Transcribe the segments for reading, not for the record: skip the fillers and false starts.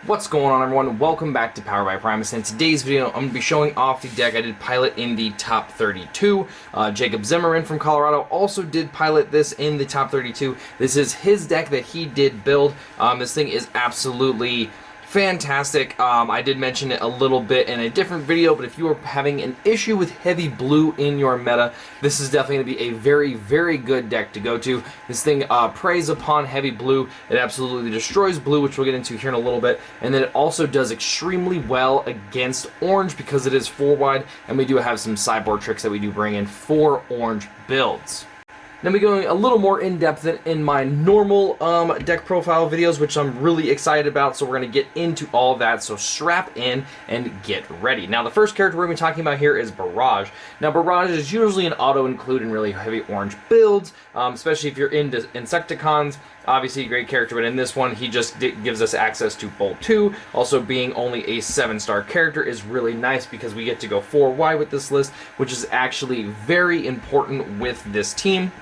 What's going on, everyone? Welcome back to Power by Primus. In today's video, I'm going to be showing off the deck I did pilot in the top 32. Jacob Zimmerman from Colorado also did pilot this in the top 32. This is his deck that he did build. This thing is absolutely fantastic. I did mention it a little bit in a different video, but if you are having an issue with heavy blue in your meta, this is definitely going to be a very, very good deck to go to. This thing preys upon heavy blue. It absolutely destroys blue, which we'll get into here in a little bit, and then it also does extremely well against orange because it is 4-wide, and we do have some sideboard tricks that we do bring in for orange builds. Then we go a little more in-depth than in my normal deck profile videos, which I'm really excited about, so we're going to get into all of that, so strap in and get ready. Now, the first character we're going to be talking about here is Barrage. Now, Barrage is usually an auto-include in really heavy orange builds, especially if you're into Insecticons. Obviously a great character, but in this one, he just gives us access to Bolt 2. Also, being only a 7-star character is really nice because we get to go 4-wide with this list, which is actually very important with this team.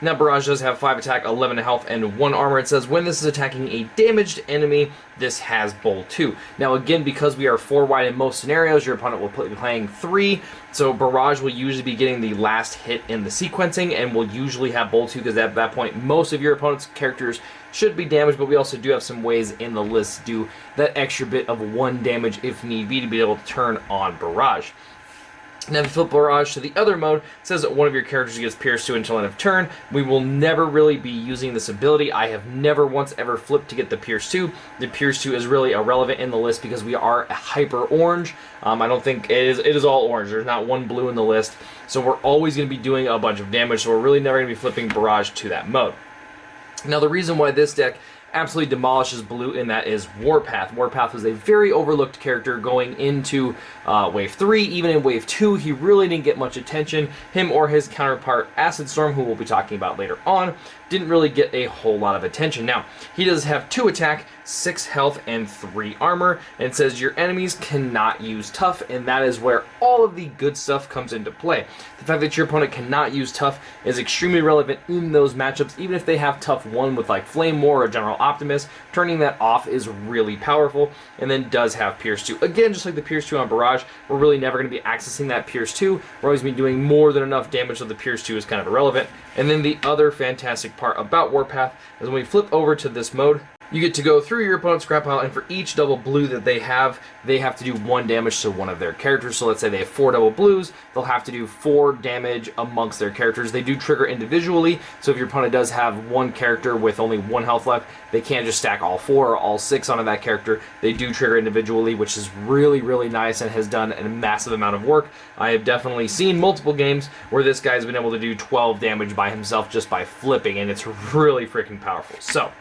Now, Barrage does have 5 attack, 11 health, and 1 armor. It says when this is attacking a damaged enemy, this has Bolt 2. Now, again, because we are 4-wide in most scenarios, your opponent will be playing 3, so Barrage will usually be getting the last hit in the sequencing, and will usually have Bolt 2, because at that point, most of your opponent's characters should be damaged, but we also do have some ways in the list to do that extra bit of 1 damage if need be to be able to turn on Barrage. Now, if you flip Barrage to the other mode, it says that one of your characters gets Pierce 2 until end of turn. We will never really be using this ability. I have never once ever flipped to get the Pierce 2. The Pierce 2 is really irrelevant in the list because we are a hyper orange. I don't think it is all orange. There's not one blue in the list. So we're always going to be doing a bunch of damage, so we're really never going to be flipping Barrage to that mode. Now, the reason why this deck absolutely demolishes blue in that is Warpath. Warpath was a very overlooked character going into Wave 3. Even in Wave 2, he really didn't get much attention. Him or his counterpart, Acid Storm, who we'll be talking about later on, didn't really get a whole lot of attention. Now, he does have 2 attack, 6 health, and 3 armor, and it says your enemies cannot use tough, and that is where all of the good stuff comes into play. The fact that your opponent cannot use tough is extremely relevant in those matchups, even if they have tough 1 with like Flame War or General Optimus. Turning that off is really powerful, and then does have Pierce 2. Again, just like the Pierce 2 on Barrage, we're really never going to be accessing that Pierce 2. We're always going to be doing more than enough damage, so the Pierce 2 is kind of irrelevant. And then the other fantastic part about Warpath is when we flip over to this mode, you get to go through your opponent's scrap pile, and for each double blue that they have to do 1 damage to one of their characters. So let's say they have 4 double blues, they'll have to do 4 damage amongst their characters. They do trigger individually, so if your opponent does have 1 character with only 1 health left, they can't just stack all 4 or all 6 onto that character. They do trigger individually, which is really, really nice and has done a massive amount of work. I have definitely seen multiple games where this guy's been able to do 12 damage by himself just by flipping, and it's really freaking powerful. So,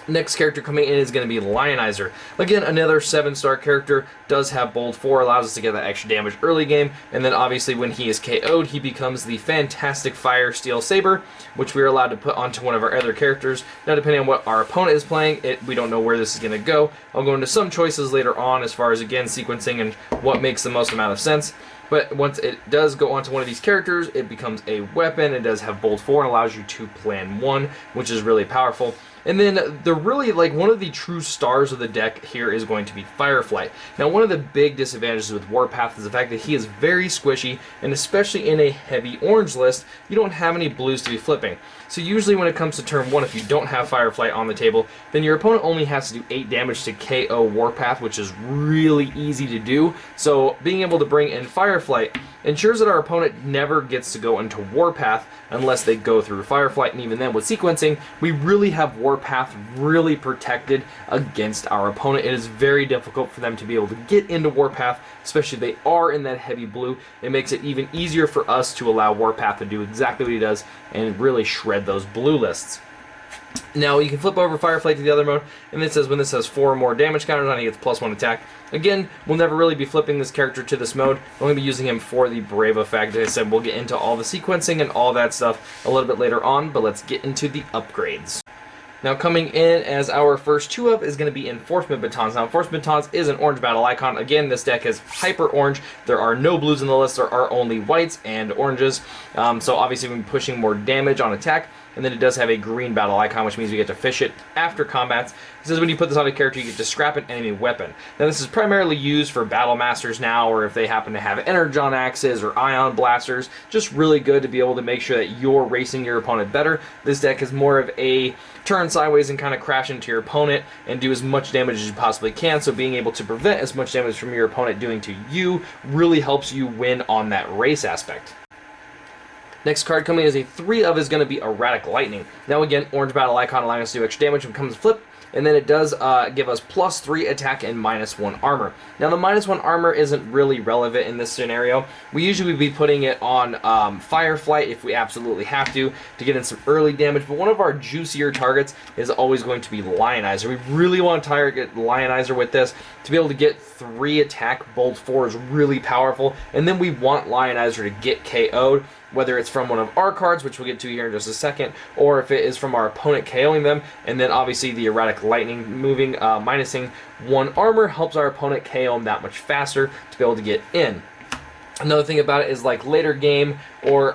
next character coming in is going to be Lionizer. Again, another 7-star character, does have Bolt 4, allows us to get that extra damage early game, and then obviously when he is KO'd, he becomes the fantastic Fire Steel Saber, which we are allowed to put onto one of our other characters. Now, depending on what our opponent is playing, we don't know where this is going to go. I'll go into some choices later on as far as, again, sequencing and what makes the most amount of sense. But once it does go onto one of these characters, it becomes a weapon. It does have Bolt 4 and allows you to plan 1, which is really powerful. And then one of the true stars of the deck here is going to be Fireflight. Now, one of the big disadvantages with Warpath is the fact that he is very squishy, and especially in a heavy orange list, you don't have any blues to be flipping. So usually when it comes to turn 1, if you don't have Fireflight on the table, then your opponent only has to do 8 damage to KO Warpath, which is really easy to do. So being able to bring in Fireflight ensures that our opponent never gets to go into Warpath unless they go through Fireflight, and even then with sequencing, we really have Warpath really protected against our opponent. It is very difficult for them to be able to get into Warpath, especially if they are in that heavy blue. It makes it even easier for us to allow Warpath to do exactly what he does and really shred those blue lists. Now, you can flip over Fireflight to the other mode, and it says when this has 4 or more damage counters on it, he gets +1 attack. Again, we'll never really be flipping this character to this mode. We'll only be using him for the Brave effect. Like I said, we'll get into all the sequencing and all that stuff a little bit later on, but let's get into the upgrades. Now coming in as our first 2-of is going to be Enforcement Batons. Now Enforcement Batons is an orange battle icon. Again, this deck is hyper orange. There are no blues in the list. There are only whites and oranges. So obviously we're pushing more damage on attack. And then it does have a green battle icon, which means we get to fish it after combats. It says when you put this on a character, you get to scrap an enemy weapon. Now this is primarily used for battle masters now, or if they happen to have energon axes or ion blasters. Just really good to be able to make sure that you're racing your opponent better. This deck is more of a turn sideways and kind of crash into your opponent and do as much damage as you possibly can. So being able to prevent as much damage from your opponent doing to you really helps you win on that race aspect. Next card coming as a 3-of is going to be Erratic Lightning. Now again, orange battle icon allowing us to do extra damage when it comes to flip. And then it does give us +3 attack and -1 armor. Now the -1 armor isn't really relevant in this scenario. We usually would be putting it on Fireflight if we absolutely have to get in some early damage. But one of our juicier targets is always going to be Lionizer. We really want to target Lionizer with this. To be able to get 3 attack, Bolt 4 is really powerful. And then we want Lionizer to get KO'd. Whether it's from one of our cards, which we'll get to here in just a second, or if it is from our opponent KOing them, and then obviously the Erratic Lightning moving, minusing 1 armor helps our opponent KO them that much faster to be able to get in. Another thing about it is like later game or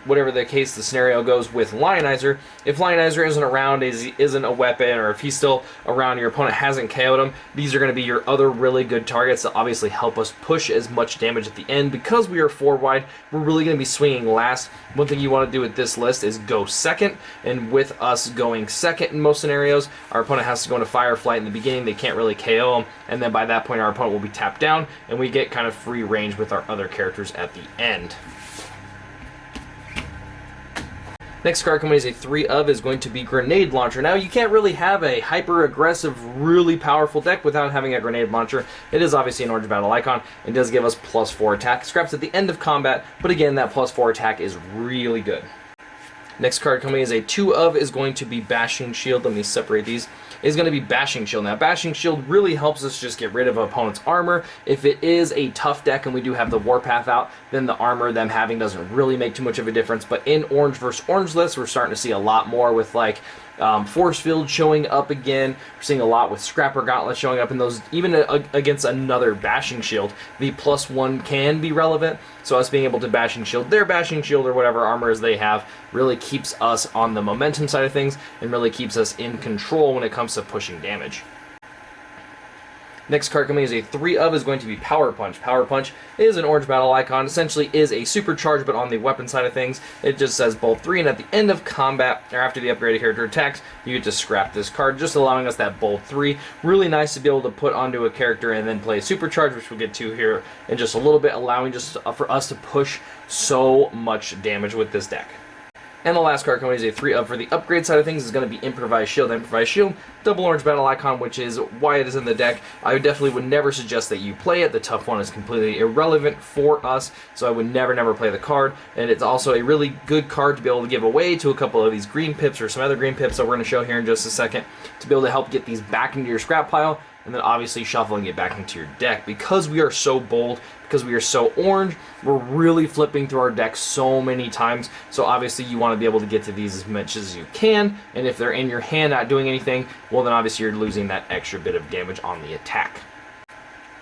whatever the case the scenario goes with Lionizer, if Lionizer isn't around, isn't a weapon, or if he's still around, your opponent hasn't KO'd him, these are going to be your other really good targets that obviously help us push as much damage at the end. Because we are 4 wide, we're really going to be swinging last. One thing you want to do with this list is go second, and with us going second in most scenarios, our opponent has to go into Fireflight in the beginning. They can't really KO him, and then by that point our opponent will be tapped down, and we get kind of free range with our other characters at the end. Next card coming as a 3-of is going to be Grenade Launcher. Now, you can't really have a hyper-aggressive, really powerful deck without having a Grenade Launcher. It is obviously an orange battle icon. It does give us +4 attack. Scraps at the end of combat, but again, that +4 attack is really good. Next card coming as a 2-of is going to be Bashing Shield. Let me separate these. Is going to be Bashing Shield. Now, Bashing Shield really helps us just get rid of opponent's armor. If it is a tough deck and we do have the Warpath out, then the armor them having doesn't really make too much of a difference. But in orange versus orange lists, we're starting to see a lot more with like Force Field showing up again. We're seeing a lot with Scrapper Gauntlet showing up in those, even against another Bashing Shield. The +1 can be relevant, so us being able to Bashing Shield their Bashing Shield or whatever armors they have really keeps us on the momentum side of things and really keeps us in control when it comes to pushing damage. Next card coming as a 3-of is going to be Power Punch. Power Punch is an orange battle icon, essentially is a supercharge, but on the weapon side of things, it just says Bolt 3, and at the end of combat, or after the upgraded character attacks, you get to scrap this card, just allowing us that Bolt 3. Really nice to be able to put onto a character and then play supercharge, which we'll get to here in just a little bit, allowing just for us to push so much damage with this deck. And the last card coming is a 3-of for the upgrade side of things is going to be Improvised Shield. Improvised Shield, double orange battle icon, which is why it is in the deck. I definitely would never suggest that you play it. The tough one is completely irrelevant for us, so I would never play the card. And it's also a really good card to be able to give away to a couple of these green pips or some other green pips that we're going to show here in just a second to be able to help get these back into your scrap pile, and then obviously shuffling it back into your deck. Because we are so bold, because we are so orange, we're really flipping through our deck so many times. So obviously you want to be able to get to these as much as you can, and if they're in your hand not doing anything, well then obviously you're losing that extra bit of damage on the attack.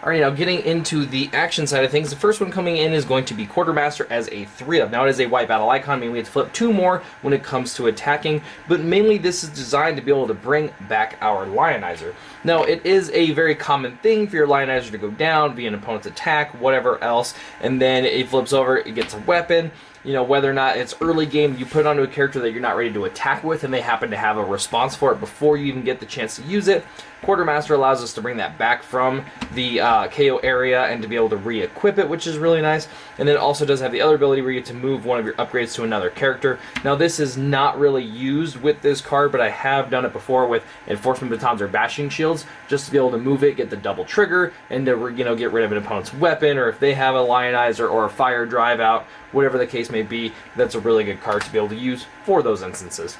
Alright, now getting into the action side of things, the first one coming in is going to be Quartermaster as a 3-of. Now it is a white battle icon, meaning we have to flip 2 more when it comes to attacking, but mainly this is designed to be able to bring back our Lionizer. Now it is a very common thing for your Lionizer to go down, be an opponent's attack, whatever else, and then it flips over, it gets a weapon. You know, whether or not it's early game, you put it onto a character that you're not ready to attack with, and they happen to have a response for it before you even get the chance to use it. Quartermaster allows us to bring that back from the KO area and to be able to re-equip it, which is really nice. And then it also does have the other ability where you get to move one of your upgrades to another character. Now this is not really used with this card, but I have done it before with Enforcement Batons or Bashing Shields, just to be able to move it, get the double trigger, and to get rid of an opponent's weapon, or if they have a Lionizer or a Fire Drive out, whatever the case may be, that's a really good card to be able to use for those instances.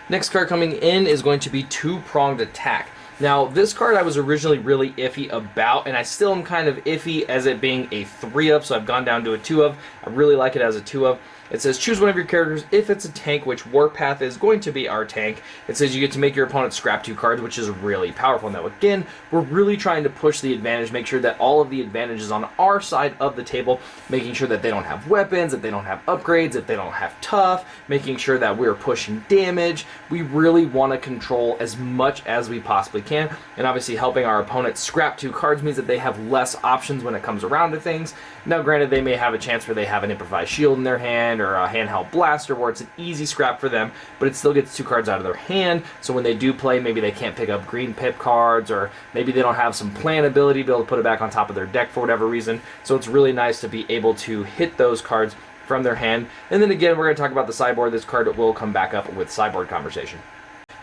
Next card coming in is going to be Two-Pronged Attack. Now, this card I was originally really iffy about, and I still am kind of iffy as it being a 3-of, so I've gone down to a 2-of. I really like it as a 2-of. It says choose one of your characters if it's a tank, which Warpath is going to be our tank. It says you get to make your opponent scrap 2 cards, which is really powerful. Now again, we're really trying to push the advantage, make sure that all of the advantage is on our side of the table, making sure that they don't have weapons, that they don't have upgrades, that they don't have tough, making sure that we're pushing damage. We really want to control as much as we possibly can, and obviously helping our opponent scrap 2 cards means that they have less options when it comes around to things. Now granted, they may have a chance where they have an improvised shield in their hand or a handheld blaster where it's an easy scrap for them, but it still gets 2 cards out of their hand, so when they do play, maybe they can't pick up green pip cards, or maybe they don't have some plan ability to be able to put it back on top of their deck for whatever reason. So it's really nice to be able to hit those cards from their hand. And then again, we're going to talk about the sideboard. This card will come back up with sideboard conversation.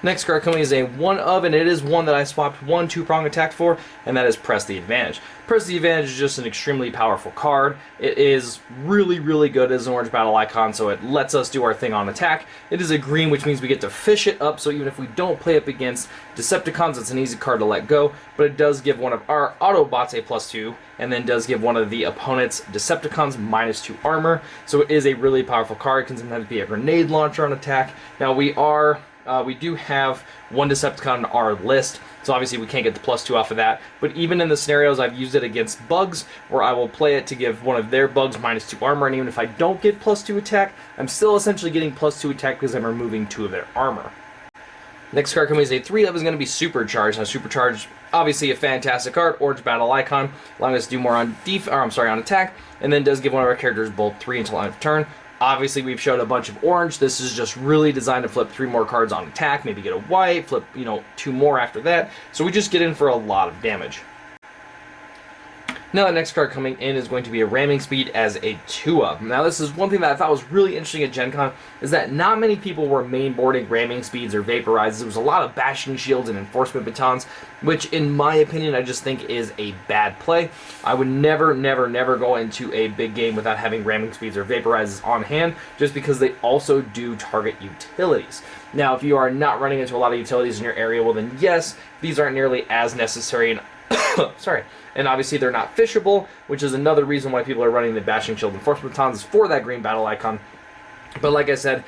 Next card coming is a 1 of, and it is one that I swapped 1 2-prong attack for, and that is Press the Advantage. Press the Advantage is just an extremely powerful card. It is really, really good as an orange battle icon, so it lets us do our thing on attack. It is a green, which means we get to fish it up, so even if we don't play up against Decepticons, it's an easy card to let go, but it does give one of our Autobots a +2, and then does give one of the opponent's Decepticons -2 armor, so it is a really powerful card. It can sometimes be a grenade launcher on attack. Now we do have 1 Decepticon on our list, so obviously we can't get the +2 off of that, but even in the scenarios I've used it against bugs, where I will play it to give one of their bugs -2 armor, and even if I don't get +2 attack, I'm still essentially getting +2 attack because I'm removing 2 of their armor. Next card coming is a 3 of is going to be Supercharged. Now Supercharged, obviously a fantastic card, orange battle icon, allowing us to do more on on attack, and then does give one of our characters bolt 3 until end of turn. Obviously, we've showed a bunch of orange. This is just really designed to flip 3 more cards on attack, maybe get a white, flip, 2 more after that. So we just get in for a lot of damage. Now the next card coming in is going to be a Ramming Speed as a 2 of. Now this is one thing that I thought was really interesting at Gen Con, is that not many people were mainboarding Ramming Speeds or Vaporizes. There was a lot of Bashing Shields and Enforcement Batons, which in my opinion I just think is a bad play. I would never go into a big game without having Ramming Speeds or Vaporizes on hand, just because they also do target utilities. Now if you are not running into a lot of utilities in your area, well then yes, these aren't nearly as necessary, and sorry. And obviously they're not fishable, which is another reason why people are running the Bashing Shield Enforcement Batons, is for that green battle icon. But like I said,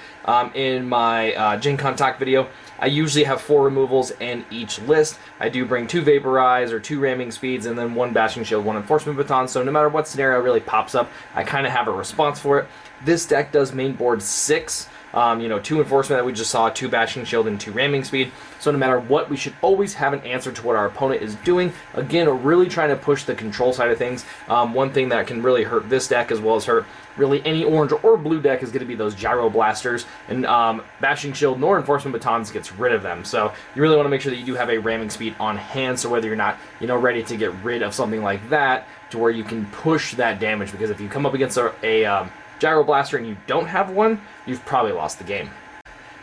in my Gen Con talk video, I usually have 4 removals in each list. I do bring 2 Vaporize or 2 Ramming Speeds, and then 1 Bashing Shield, 1 Enforcement Baton, so no matter what scenario really pops up, I kind of have a response for it. This deck does mainboard 6. 2 Enforcement that we just saw, 2 Bashing Shield, and 2 Ramming Speed. So no matter what, we should always have an answer to what our opponent is doing. Again, we're really trying to push the control side of things. One thing that can really hurt this deck, as well as hurt really any orange or blue deck, is going to be those Gyro Blasters. And Bashing Shield nor Enforcement Batons gets rid of them. So you really want to make sure that you do have a Ramming Speed on hand, so whether you're not ready to get rid of something like that, to where you can push that damage. Because if you come up against a Gyro Blaster and you don't have one, you've probably lost the game.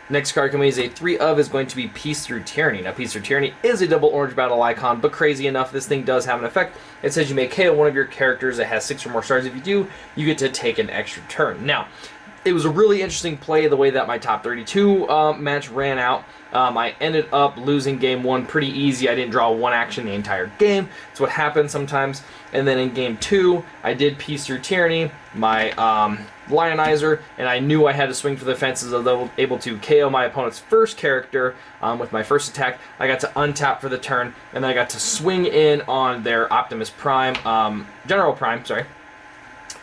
Next card coming is a 3 of is going to be Peace Through Tyranny. Now Peace Through Tyranny is a double orange battle icon, but crazy enough, this thing does have an effect. It says you may KO one of your characters that has 6 or more stars. If you do, you get to take an extra turn. Now, it was a really interesting play the way that my top 32 match ran out. I ended up losing game 1 pretty easy. I didn't draw 1 action the entire game. That's what happens sometimes. And then in game 2, I did Peace Through Tyranny, my Lionizer, and I knew I had to swing for the fences. I was able to KO my opponent's first character with my first attack. I got to untap for the turn, and then I got to swing in on their Optimus Prime, General Prime, sorry.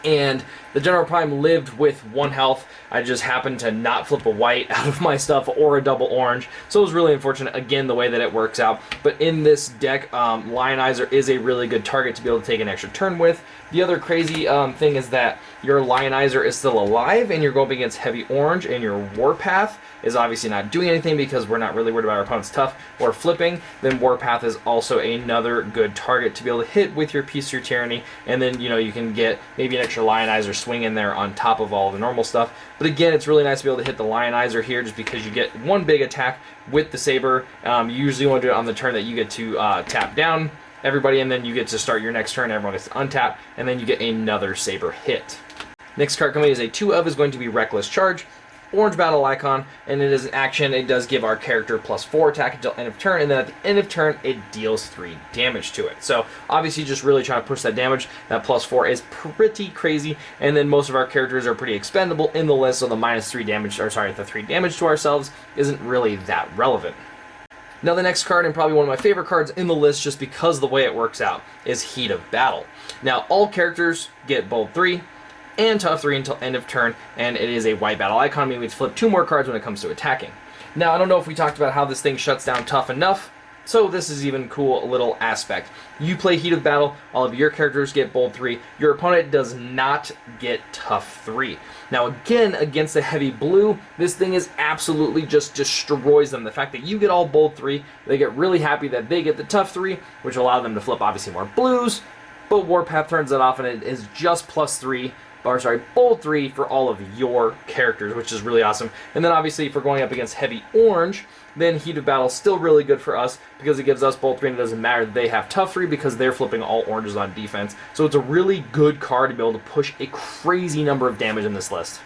And the General Prime lived with 1 health. I just happened to not flip a white out of my stuff or a double orange. So it was really unfortunate, again, the way that it works out. But in this deck, Lionizer is a really good target to be able to take an extra turn with. The other crazy thing is that your Lionizer is still alive, and you're going up against Heavy Orange, and your Warpath is obviously not doing anything because we're not really worried about our opponent's tough or flipping. Then Warpath is also another good target to be able to hit with your Peace Through Tyranny, and then you can get maybe an extra Lionizer swing in there on top of all the normal stuff. But again, it's really nice to be able to hit the Lionizer here, just because you get 1 big attack with the Saber. You usually want to do it on the turn that you get to tap down everybody, and then you get to start your next turn. Everyone gets to untap, and then you get another Saber hit. Next card coming is a 2 of is going to be Reckless Charge. orange battle icon, and it is an action. It does give our character +4 attack until end of turn, and then at the end of turn, it deals 3 damage to it. So obviously just really trying to push that damage. That +4 is pretty crazy, and then most of our characters are pretty expendable in the list, so the -3 damage, or sorry, the 3 damage to ourselves isn't really that relevant. Now the next card, and probably one of my favorite cards in the list just because of the way it works out, is Heat of Battle. Now all characters get Bold 3 and Tough 3 until end of turn, and it is a white battle icon, meaning we flip 2 more cards when it comes to attacking. Now I don't know if we talked about how this thing shuts down Tough enough, so this is even cool little aspect. You play Heat of Battle, all of your characters get Bold 3, your opponent does not get Tough 3. Now again, against the heavy blue, this thing is absolutely just destroys them. The fact that you get all Bold 3, they get really happy that they get the Tough 3, which allow them to flip obviously more blues, but Warpath turns that off and it is just +3, or sorry, Bold 3 for all of your characters, which is really awesome. And then obviously if we're going up against heavy orange, then Heat of Battle is still really good for us because it gives us Bold 3, and it doesn't matter that they have Tough 3 because they're flipping all oranges on defense. So it's a really good card to be able to push a crazy number of damage in this list.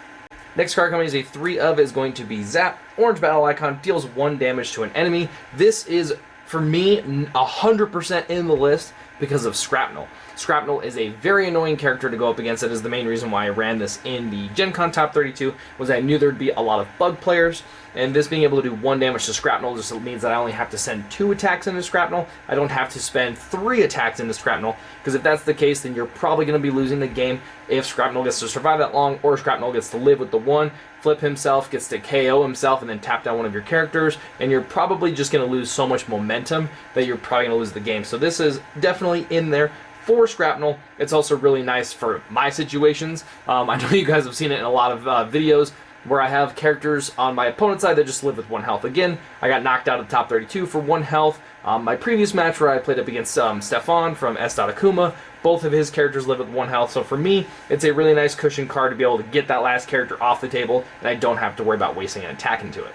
Next card coming is a 3 of is going to be Zap. Orange battle icon, deals 1 damage to an enemy. This is, for me, 100% in the list because of Scrapnel. Scrapnel is a very annoying character to go up against. That is the main reason why I ran this in the Gen Con Top 32, was I knew there'd be a lot of bug players, and this being able to do 1 damage to Scrapnel just means that I only have to send 2 attacks into Scrapnel. I don't have to spend 3 attacks into Scrapnel, because if that's the case, then you're probably going to be losing the game if Scrapnel gets to survive that long, or Scrapnel gets to live with the 1, flip himself, gets to KO himself, and then tap down one of your characters, and you're probably just going to lose so much momentum that you're probably going to lose the game. So this is definitely in there for Scrapnel. It's also really nice for my situations. I know you guys have seen it in a lot of videos where I have characters on my opponent's side that just live with 1 health. Again, I got knocked out of the top 32 for 1 health. My previous match where I played up against Stefan from S.Akuma, both of his characters live with 1 health. So for me, it's a really nice cushion card to be able to get that last character off the table, and I don't have to worry about wasting an attack into it.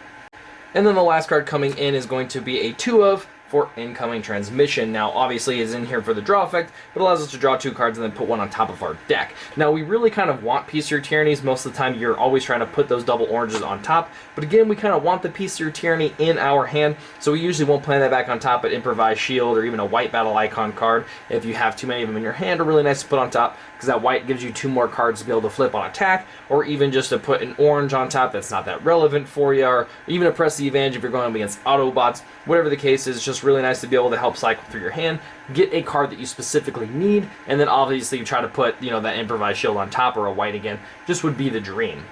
And then the last card coming in is going to be a 2 of for Incoming Transmission. Now obviously it's in here for the draw effect, but allows us to draw 2 cards and then put 1 on top of our deck. Now we really kind of want Piece of Your Tyrannies. Most of the time you're always trying to put those double oranges on top, but again we kind of want the Piece of Your Tyranny in our hand, so we usually won't play that back on top, but Improvised Shield or even a white battle icon card, if you have too many of them in your hand, are really nice to put on top, because that white gives you 2 more cards to be able to flip on attack, or even just to put an orange on top that's not that relevant for you, or even to press the advantage if you're going up against Autobots. Whatever the case is, it's just really nice to be able to help cycle through your hand, get a card that you specifically need, and then obviously you try to put, you know, that Improvised Shield on top or a white again. Just would be the dream.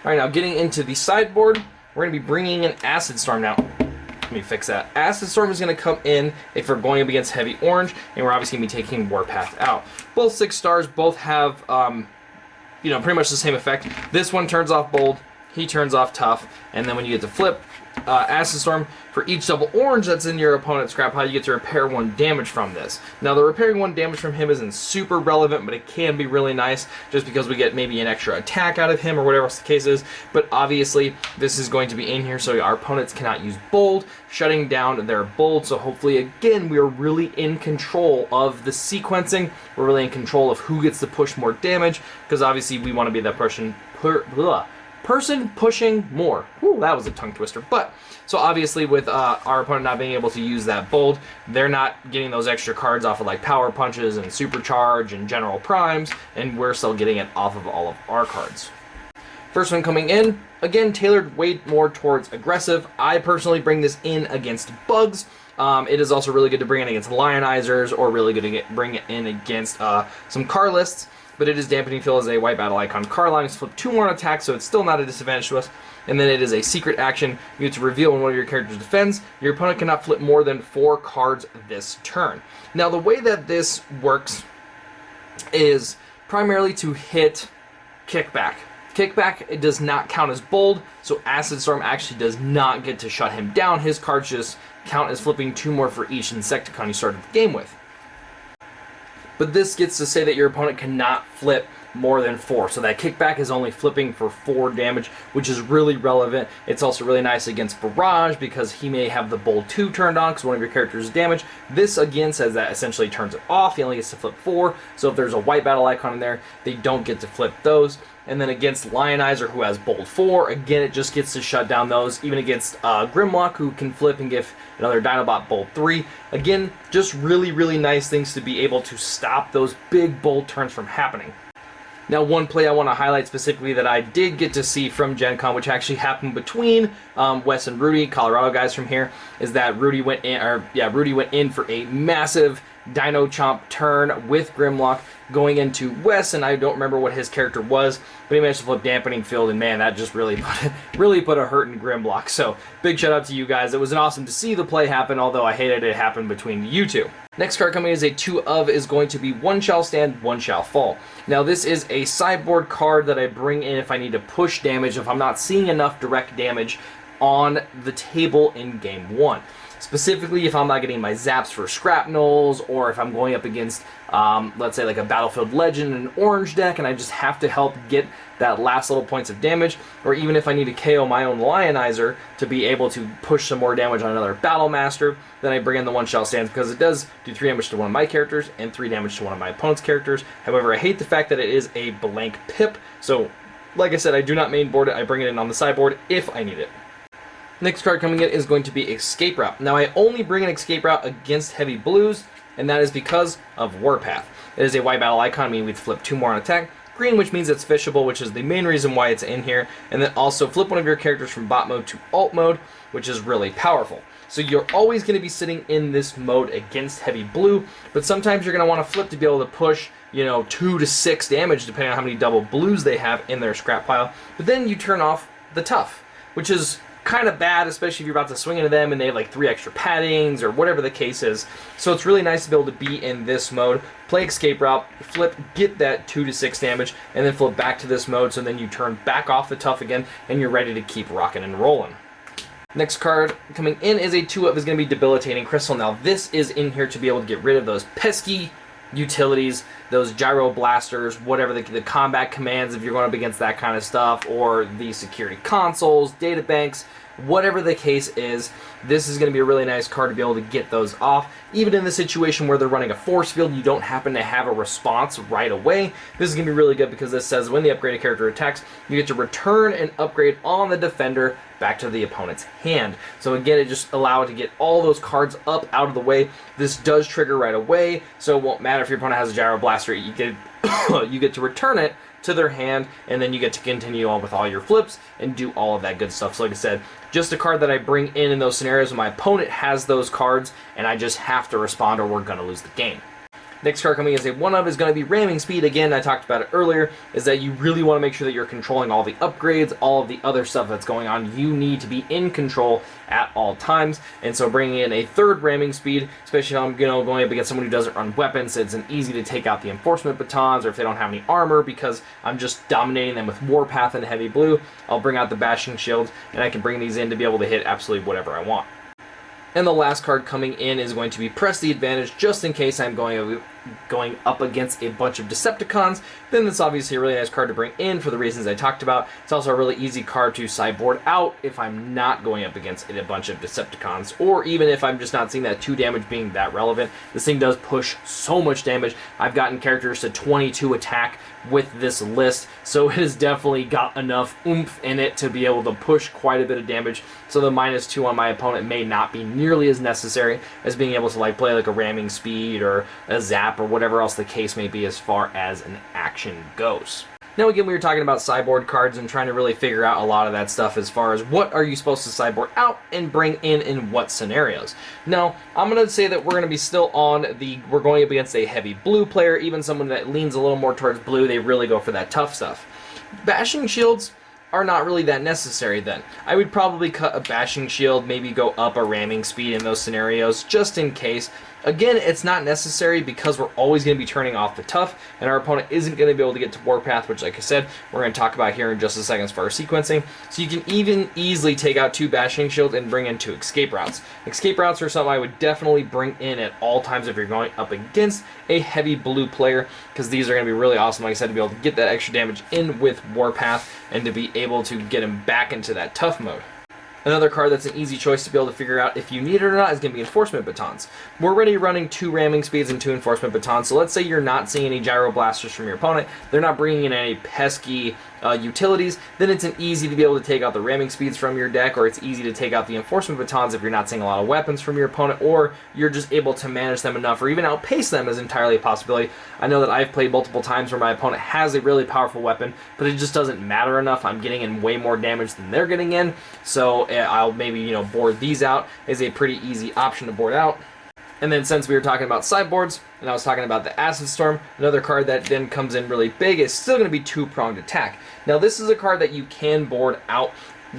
Alright, now getting into the sideboard, we're going to be bringing in Acid Storm now. Let me fix that. Acid Storm is going to come in if we're going up against heavy orange, and we're obviously going to be taking Warpath out. Both 6 stars, both have, you know, pretty much the same effect. This one turns off Bold, he turns off Tough, and then when you get to flip Acid Storm, for each double orange that's in your opponent's scrap pile, you get to repair 1 damage from this. Now the repairing 1 damage from him isn't super relevant, but it can be really nice just because we get maybe an extra attack out of him or whatever else the case is. But obviously this is going to be in here so our opponents cannot use Bold, shutting down their Bold. So hopefully again we are really in control of the sequencing. We're really in control of who gets to push more damage, because obviously we want to be that person pushing more. Whew, that was a tongue twister. But so obviously with our opponent not being able to use that Bold, they're not getting those extra cards off of like Power Punches and Supercharge and General Primes, and we're still getting it off of all of our cards. First one coming in, again tailored way more towards aggressive. I personally bring this in against bugs. It is also really good to bring in against Lionizers, or really good to bring it in against some car lists. But it is Dampening Field as a white battle icon card, allowing us to flip 2 more on attack, so it's still not a disadvantage to us. And then it is a secret action. You get to reveal when one of your characters defends. Your opponent cannot flip more than 4 cards this turn. Now the way that this works is primarily to hit Kickback. Kickback, it does not count as Bold, so Acid Storm actually does not get to shut him down. His cards just count as flipping 2 more for each Insecticon you started the game with. But this gets to say that your opponent cannot flip more than 4. So that Kickback is only flipping for 4 damage, which is really relevant. It's also really nice against Barrage because he may have the Bold 2 turned on because one of your characters is damaged. This again says that essentially turns it off. He only gets to flip 4. So if there's a white battle icon in there, they don't get to flip those. and then against Lionizer, who has Bolt 4, again, it just gets to shut down those. Even against Grimlock, who can flip and give another Dinobot Bolt 3. Again, just really, really nice things to be able to stop those big bolt turns from happening. Now, one play I want to highlight specifically that I did get to see from Gen Con, which actually happened between Wes and Rudy, Colorado guys from here, is that Rudy went in for a massive Dino Chomp turn with Grimlock going into Wes, and I don't remember what his character was, but he managed to flip Dampening Field, and man, that just really put a hurt in Grimlock. So big shout out to you guys. It was awesome to see the play happen, although I hated it happen between you two. Next card coming is a 2 of is going to be One Shall Stand, One Shall Fall. Now this is a sideboard card that I bring in if I need to push damage, if I'm not seeing enough direct damage on the table in game 1. Specifically, if I'm not getting my zaps for Scrapnels, or if I'm going up against, let's say, like a Battlefield Legend and an orange deck, and I just have to help get that last little points of damage, or even if I need to KO my own Lionizer to be able to push some more damage on another Battlemaster, then I bring in the One Shall Stand because it does do 3 damage to one of my characters and 3 damage to one of my opponent's characters. However, I hate the fact that it is a blank pip, so like I said, I do not main board it. I bring it in on the sideboard if I need it. Next card coming in is going to be Escape Route. Now I only bring an Escape Route against heavy blues, and that is because of Warpath. It is a white battle icon, meaning we flip 2 more on attack. Green, which means it's fishable, which is the main reason why it's in here. And then also flip one of your characters from bot mode to alt mode, which is really powerful. So you're always going to be sitting in this mode against heavy blue, but sometimes you're going to want to flip to be able to push, 2 to 6 damage, depending on how many double blues they have in their scrap pile. But then you turn off the tough, which is kind of bad, especially if you're about to swing into them and they have like 3 extra paddings or whatever the case is. So it's really nice to be able to be in this mode, play Escape Route, flip, get that 2 to 6 damage, and then flip back to this mode, so then you turn back off the tough again and you're ready to keep rocking and rolling. Next card coming in is a 2 of is going to be Debilitating Crystal. Now this is in here to be able to get rid of those pesky utilities, those gyro blasters, whatever the combat commands if you're going up against that kind of stuff, or the security consoles, data banks, whatever the case is. This is going to be a really nice card to be able to get those off. Even in the situation where they're running a force field and you don't happen to have a response right away, this is going to be really good because this says when the upgraded character attacks, you get to return an upgrade on the defender back to the opponent's hand. So again, it just allows it to get all those cards up out of the way. This does trigger right away, so it won't matter if your opponent has a Gyro Blaster. You get you get to return it to their hand, and then you get to continue on with all your flips and do all of that good stuff. So like I said, just a card that I bring in those scenarios when my opponent has those cards and I just have to respond or we're going to lose the game. Next card coming as a 1 of is going to be Ramming Speed. Again, I talked about it earlier, is that you really want to make sure that you're controlling all the upgrades, all of the other stuff that's going on. You need to be in control at all times, and so bringing in a 3rd Ramming Speed, especially if I'm going up against someone who doesn't run weapons, it's an easy to take out the Enforcement Batons, or if they don't have any armor, because I'm just dominating them with Warpath and Heavy Blue, I'll bring out the Bashing Shields, and I can bring these in to be able to hit absolutely whatever I want. And the last card coming in is going to be Press the Advantage, just in case I'm going up against a bunch of Decepticons. Then that's obviously a really nice card to bring in for the reasons I talked about. It's also a really easy card to sideboard out if I'm not going up against a bunch of Decepticons, or even if I'm just not seeing that 2 damage being that relevant. This thing does push so much damage. I've gotten characters to 22 attack with this list, so it has definitely got enough oomph in it to be able to push quite a bit of damage. So the -2 on my opponent may not be nearly as necessary as being able to play like a Ramming Speed or a Zap or whatever else the case may be as far as an action goes. Now again, we were talking about sideboard cards and trying to really figure out a lot of that stuff as far as what are you supposed to sideboard out and bring in what scenarios. Now, I'm going to say that we're going to be still on we're going up against a heavy blue player, even someone that leans a little more towards blue, they really go for that tough stuff. Bashing Shields are not really that necessary then. I would probably cut a Bashing Shield, maybe go up a Ramming Speed in those scenarios, just in case. Again, it's not necessary because we're always going to be turning off the tough, and our opponent isn't going to be able to get to Warpath, which, like I said, we're going to talk about here in just a second as far as sequencing. So you can even easily take out 2 Bashing Shields and bring in 2 Escape Routes. Escape Routes are something I would definitely bring in at all times if you're going up against a heavy blue player, because these are going to be really awesome, like I said, to be able to get that extra damage in with Warpath and to be able to get him back into that tough mode. Another card that's an easy choice to be able to figure out if you need it or not is going to be Enforcement Batons. We're already running 2 Ramming Speeds and 2 Enforcement Batons, so let's say you're not seeing any Gyro Blasters from your opponent, they're not bringing in any pesky utilities, then it's an easy to be able to take out the Ramming Speeds from your deck, or it's easy to take out the Enforcement Batons if you're not seeing a lot of weapons from your opponent, or you're just able to manage them enough, or even outpace them is entirely a possibility. I know that I've played multiple times where my opponent has a really powerful weapon, but it just doesn't matter enough. I'm getting in way more damage than they're getting in, so I'll maybe, board these out is a pretty easy option to board out. And then since we were talking about sideboards, and I was talking about the Acid Storm, another card that then comes in really big is still going to be 2-pronged attack. Now this is a card that you can board out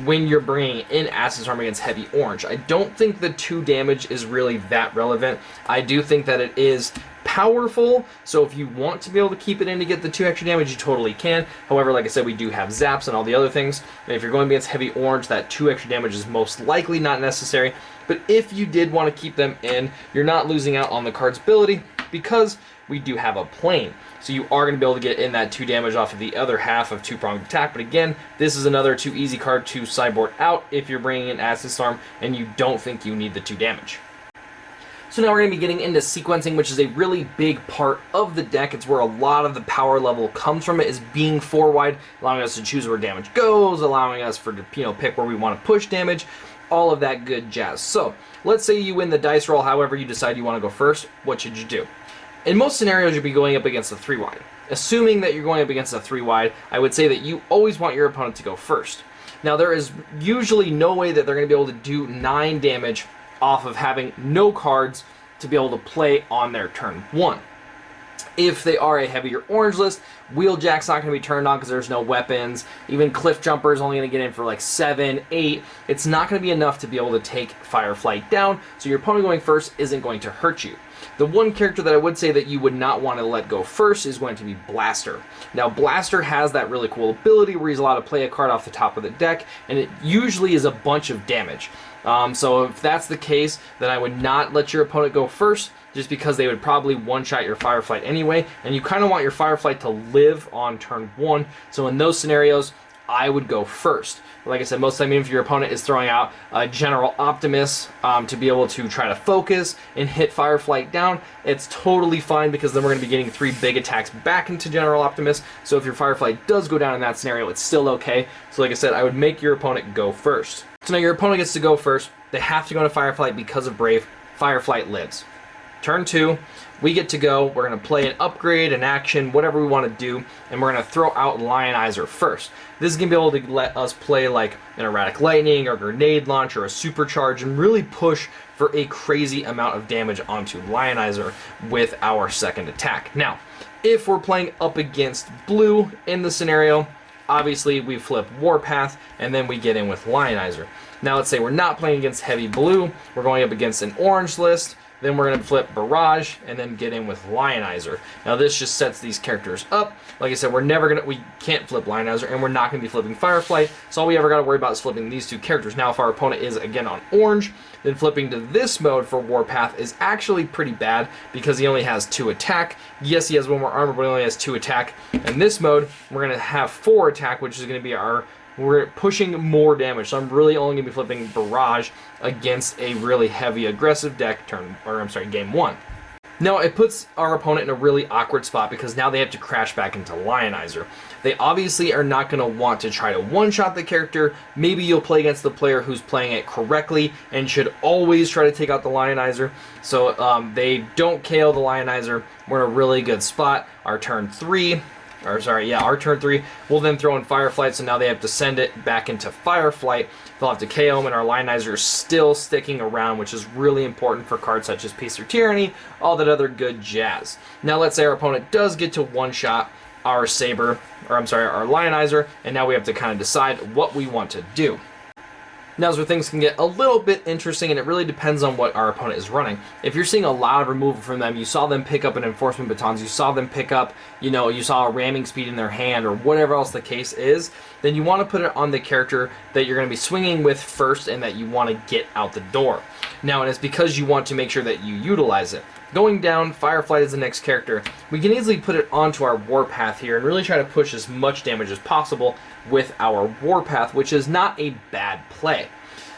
when you're bringing in Acid Storm against heavy orange. I don't think the 2 damage is really that relevant. I do think that it is powerful, so if you want to be able to keep it in to get the 2 extra damage, you totally can. However, like I said, we do have zaps and all the other things, and if you're going against heavy orange, that 2 extra damage is most likely not necessary. But if you did want to keep them in, you're not losing out on the card's ability, because we do have a plane. So you are going to be able to get in that 2 damage off of the other half of 2-pronged attack. But again, this is another too easy card to sideboard out if you're bringing in Acid Storm and you don't think you need the 2 damage. So now we're going to be getting into sequencing, which is a really big part of the deck. It's where a lot of the power level comes from. It is being 4-wide, allowing us to choose where damage goes, allowing us to pick where we want to push damage, all of that good jazz. So let's say you win the dice roll, however you decide you want to go first. What should you do? In most scenarios, you'll be going up against a 3-wide. Assuming that you're going up against a 3-wide, I would say that you always want your opponent to go first. Now there is usually no way that they're going to be able to do 9 damage off of having no cards to be able to play on their turn 1. If they are a heavier orange list, Wheeljack's not going to be turned on because there's no weapons. Even Cliff Jumper is only going to get in for like 7, 8. It's not going to be enough to be able to take Fireflight down, so your opponent going first isn't going to hurt you. The one character that I would say that you would not want to let go first is going to be Blaster. Now, Blaster has that really cool ability where he's allowed to play a card off the top of the deck, and it usually is a bunch of damage. So if that's the case, then I would not let your opponent go first, just because they would probably one-shot your Fireflight anyway, and you kind of want your Fireflight to live on turn 1. So in those scenarios, I would go first. Like I said, most of the time, even if your opponent is throwing out a General Optimus to be able to try to focus and hit Fireflight down, it's totally fine, because then we're going to be getting 3 big attacks back into General Optimus. So if your Fireflight does go down in that scenario, it's still okay. So like I said, I would make your opponent go first. So now your opponent gets to go first. They have to go into Fireflight because of Brave. Fireflight lives. Turn 2, we get to go. We're going to play an upgrade, an action, whatever we want to do, and we're going to throw out Lionizer first. This is going to be able to let us play like an Erratic Lightning, or Grenade Launch, or a Supercharge, and really push for a crazy amount of damage onto Lionizer with our second attack. Now, if we're playing up against blue in the scenario, obviously we flip Warpath, and then we get in with Lionizer. Now let's say we're not playing against heavy blue, we're going up against an orange list, then we're going to flip Barrage, and then get in with Lionizer. Now this just sets these characters up. Like I said, we can't flip Lionizer, and we're not going to be flipping Fireflight, so all we ever got to worry about is flipping these 2 characters. Now if our opponent is, again, on orange, then flipping to this mode for Warpath is actually pretty bad, because he only has 2 attack. Yes, he has 1 more armor, but he only has 2 attack. In this mode, we're going to have 4 attack, which is going to be we're pushing more damage, so I'm really only going to be flipping Barrage against a really heavy aggressive deck game 1. Now, it puts our opponent in a really awkward spot, because now they have to crash back into Lionizer. They obviously are not going to want to try to one-shot the character. Maybe you'll play against the player who's playing it correctly and should always try to take out the Lionizer. So they don't KO the Lionizer. We're in a really good spot. Our turn 3, we'll then throw in Fireflight, so now they have to send it back into Fireflight. They'll have to KO him, and our Lionizer is still sticking around, which is really important for cards such as Peace or Tyranny, all that other good jazz. Now let's say our opponent does get to one-shot our our Lionizer, and now we have to kind of decide what we want to do. Now's where things can get a little bit interesting, and it really depends on what our opponent is running. If you're seeing a lot of removal from them, you saw them pick up an Enforcement Batons, you saw them pick up, you saw a Ramming Speed in their hand, or whatever else the case is, then you want to put it on the character that you're going to be swinging with first and that you want to get out the door. Now, and it's because you want to make sure that you utilize it. Going down, Fireflight is the next character. We can easily put it onto our Warpath here and really try to push as much damage as possible with our Warpath, which is not a bad play.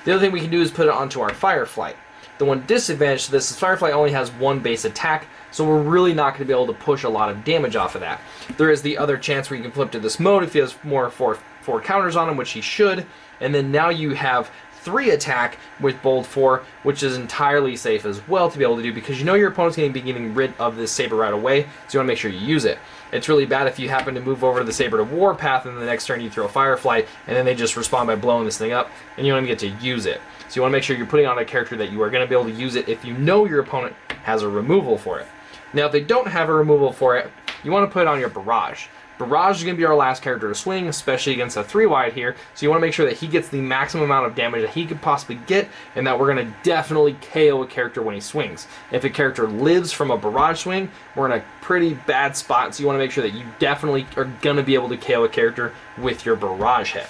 The other thing we can do is put it onto our Fireflight. The one disadvantage to this is Fireflight only has one base attack, so we're really not going to be able to push a lot of damage off of that. There is the other chance where you can flip to this mode if he has more four counters on him, which he should, and then now you have 3 attack with Bold 4, which is entirely safe as well to be able to do, because you know your opponent's going to be getting rid of this Saber right away, so you want to make sure you use it. It's really bad if you happen to move over to the Saber to Warpath and the next turn you throw Fireflight, and then they just respond by blowing this thing up, and you don't even get to use it. So you want to make sure you're putting on a character that you are going to be able to use it if you know your opponent has a removal for it. Now if they don't have a removal for it, you want to put it on your Barrage. Barrage is going to be our last character to swing, especially against a 3-wide here, so you want to make sure that he gets the maximum amount of damage that he could possibly get, and that we're going to definitely KO a character when he swings. If a character lives from a Barrage swing, we're in a pretty bad spot, so you want to make sure that you definitely are going to be able to KO a character with your Barrage hit.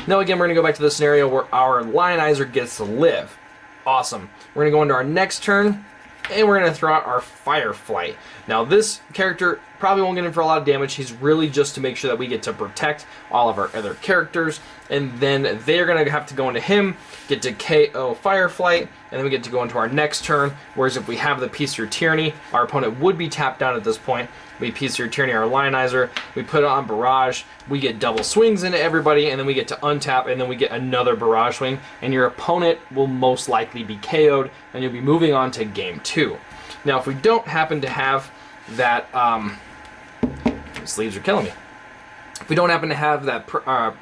Now again, we're going to go back to the scenario where our Lionizer gets to live. Awesome. We're going to go into our next turn, and we're going to throw out our Fireflight. Now this character probably won't get in for a lot of damage. He's really just to make sure that we get to protect all of our other characters, and then they're going to have to go into him, get to KO Fireflight, and then we get to go into our next turn, whereas if we have the Peace Through Tyranny, our opponent would be tapped down at this point. We Peace Through Tyranny our Lionizer, we put it on Barrage, we get double swings into everybody, and then we get to untap, and then we get another Barrage swing, and your opponent will most likely be KO'd, and you'll be moving on to game 2. Now if we don't happen to have that, sleeves are killing me. If we don't happen to have that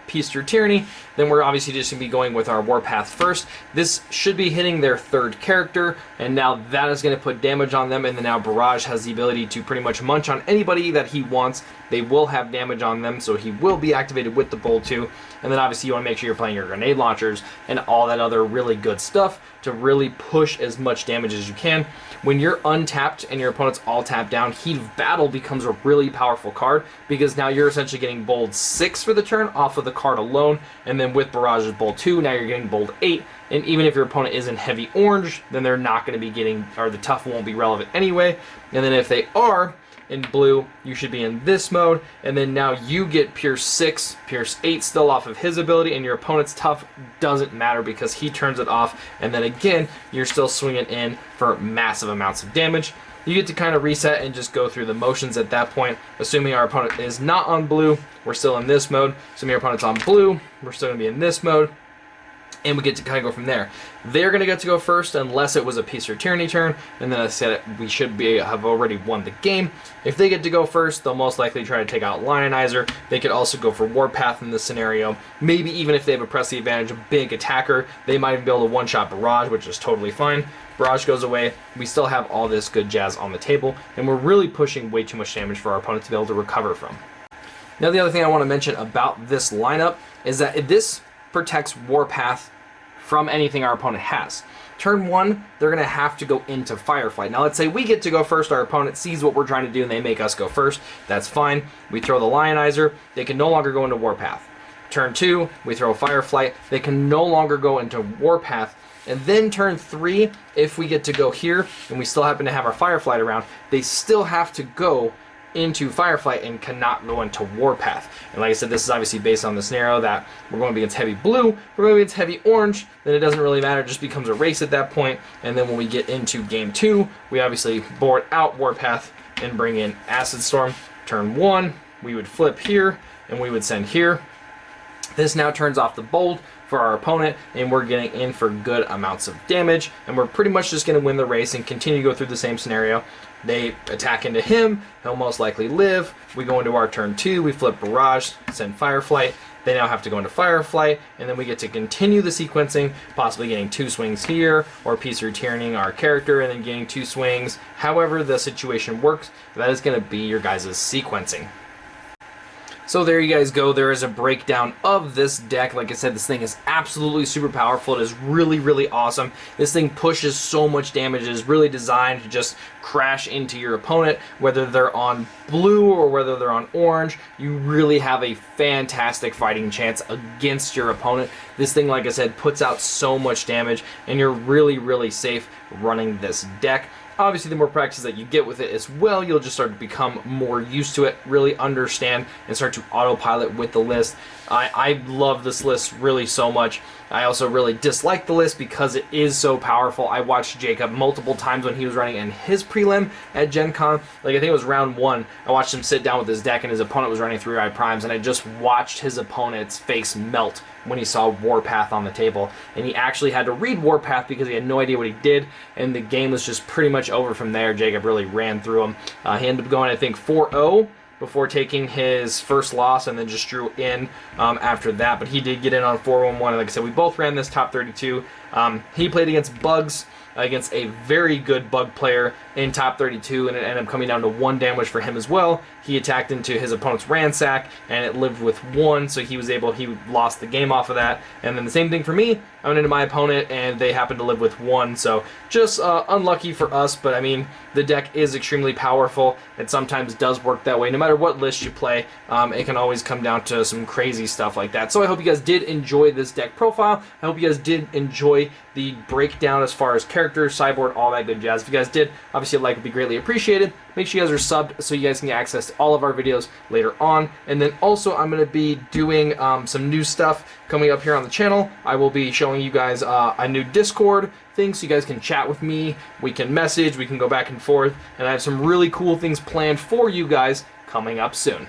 Peace Through Tyranny, then we're obviously just going to be going with our Warpath first. This should be hitting their 3rd character, and now that is going to put damage on them, and then now Barrage has the ability to pretty much munch on anybody that he wants. They will have damage on them, so he will be activated with the Bolt 2, and then obviously you want to make sure you're playing your grenade launchers and all that other really good stuff to really push as much damage as you can. When you're untapped and your opponent's all tapped down, Heat of Battle becomes a really powerful card, because now you're essentially getting Bold 6 for the turn off of the card alone, and then with Barrage's Bold 2, now you're getting Bold 8, and even if your opponent is in heavy orange, then they're not going to be getting, or the tough won't be relevant anyway, and then if they are in blue, you should be in this mode, and then now you get Pierce 6, Pierce 8 still off of his ability, and your opponent's tough doesn't matter because he turns it off, and then again, you're still swinging in for massive amounts of damage. You get to kind of reset and just go through the motions at that point. Assuming our opponent is not on blue, we're still in this mode. Assuming our opponent's on blue, we're still going to be in this mode. And we get to kind of go from there. They're going to get to go first unless it was a Peace or Tyranny turn, and then I said we should have already won the game. If they get to go first, they'll most likely try to take out Lionizer. They could also go for Warpath in this scenario. Maybe even if they have a press the advantage, a big attacker, they might even be able to one-shot Barrage, which is totally fine. Barrage goes away, we still have all this good jazz on the table, and we're really pushing way too much damage for our opponent to be able to recover from. Now the other thing I want to mention about this lineup is that this protects Warpath from anything our opponent has. Turn 1, they're going to have to go into Fireflight. Now let's say we get to go first, our opponent sees what we're trying to do and they make us go first. That's fine. We throw the Lionizer, they can no longer go into Warpath. Turn 2, we throw Fireflight, they can no longer go into Warpath. And then turn 3, if we get to go here and we still happen to have our Fireflight around, they still have to go into Fireflight and cannot go into Warpath. And like I said, this is obviously based on the scenario that we're going to be against heavy blue, we're going to be against heavy orange, then it doesn't really matter, it just becomes a race at that point. And then when we get into game 2, we obviously board out Warpath and bring in Acid Storm. Turn 1, we would flip here and we would send here. This now turns off the bold for our opponent, and we're getting in for good amounts of damage, and we're pretty much just going to win the race and continue to go through the same scenario. They attack into him, he'll most likely live. We go into our turn 2, we flip Barrage, send Fireflight. They now have to go into Fireflight, and then we get to continue the sequencing, possibly getting 2 swings here, or Peace or Tyranny our character, and then getting 2 swings. However the situation works, that is going to be your guys' sequencing. So there you guys go, there is a breakdown of this deck. Like I said, this thing is absolutely super powerful. It is really, really awesome. This thing pushes so much damage. It is really designed to just crash into your opponent, whether they're on blue or whether they're on orange. You really have a fantastic fighting chance against your opponent. This thing, like I said, puts out so much damage, and you're really, really safe running this deck. Obviously, the more practice that you get with it as well, you'll just start to become more used to it, really understand, and start to autopilot with the list. I love this list really so much. I also really dislike the list because it is so powerful. I watched Jacob multiple times when he was running in his prelim at Gen Con. Like, I think it was round 1. I watched him sit down with his deck and his opponent was running 3-eye primes, and I just watched his opponent's face melt when he saw Warpath on the table. And he actually had to read Warpath because he had no idea what he did, and the game was just pretty much over from there. Jacob really ran through him. He ended up going, I think, 4-0 before taking his first loss, and then just drew in after that. But he did get in on 4-1-1, and like I said, we both ran this top 32. He played against Bugs, against a very good Bug player in top 32, and it ended up coming down to 1 damage for him as well. He attacked into his opponent's Ransack, and it lived with 1, so he lost the game off of that. And then the same thing for me. I went into my opponent, and they happened to live with 1, so just unlucky for us, but I mean, the deck is extremely powerful. It sometimes does work that way. No matter what list you play, it can always come down to some crazy stuff like that. So I hope you guys did enjoy this deck profile. I hope you guys did enjoy the breakdown as far as characters, sideboard, all that good jazz. If you guys did, obviously a like would be greatly appreciated. Make sure you guys are subbed so you guys can get access to all of our videos later on. And then also I'm going to be doing some new stuff coming up here on the channel. I will be showing you guys a new Discord thing so you guys can chat with me. We can message, we can go back and forth. And I have some really cool things planned for you guys coming up soon.